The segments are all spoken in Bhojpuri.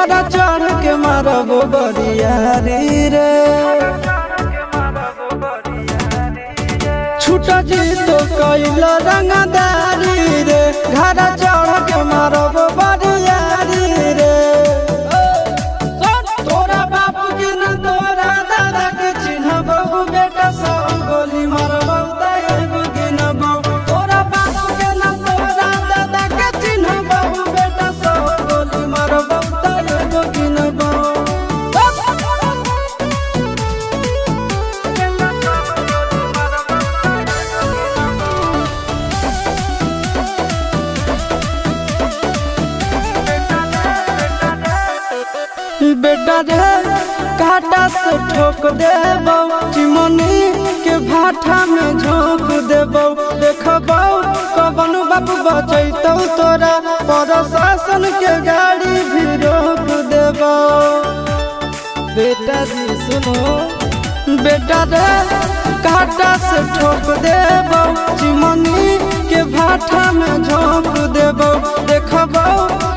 घर चढ़ के मारब बरियारी रे छूट जी तो कैल रंगदारी रे घर चढ़ के मारब बरियारी रे तोरा बापू के न तोरा दादा के चिन्हबहु बेटा सब गोली मारबौ तैगो गिनबौ तोरा बापू के न तोरा दादा के चिन्हबहु बेटा सब गोली मारबौ तैगो गिनबौ बेटा रे काटा से ठोक देबौ चिमनी के भाठा में झोंक देबौ देखबौ कवन बाप बचैतौ तोरा प्रशासन के गाड़ी भी रोक देबौ बेटा जी सुनो बेटा रे काटा से ठोक देबौ चिमनी के भाठा में झोंक देबौ देखबौ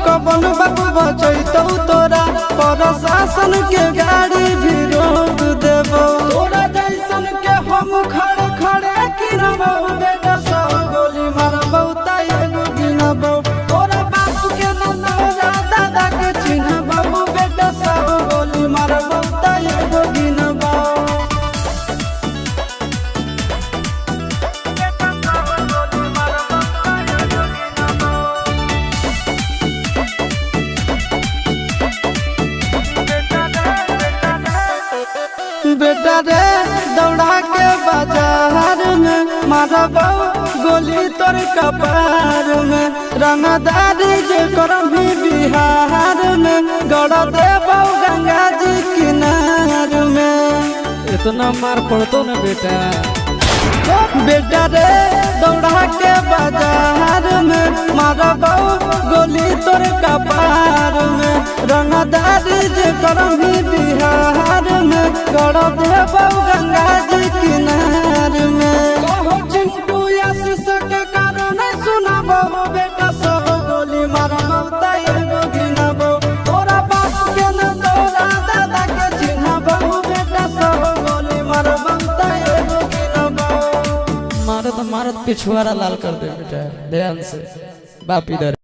कवन बाप बचैतौ तोरा प्रशासन के गाड़ी भी रोक देबौ तोरा जैसन के हम खड़े खड़े गिनबौ बेटा सब गोली मारबौ तैगो गिनबौ तोरा बापू के न तोरा दादा के चिन्हबौ बेटा सब गोली मारबौ तैगो गिनबौ बेटा रे दौड़ा के बाजार में मारबौ गोली तोर कपार में रंगदारी जे करभी बिहार में गड़ देबौ गंगा जी किनार में इतना मार पड़तो न बेटा बेटा रे दौड़ा के बाजार में मारबौ गोली तोर कपार में रंगदारी जे करभी बिहार में गड़ देबौ गंगा जी किनार में कहो चिंटू आशीष के कारण सुनबौ बेटा सब गोली मारबौ तैगो गिनबौ तोरा बाप के न तोरा दादा के चिन्हबौ बेटा सब गोली मारबौ तैगो गिनबौ मारत मारत पिछुआरा लाल कर दे बेटा ध्यान से बाप इधर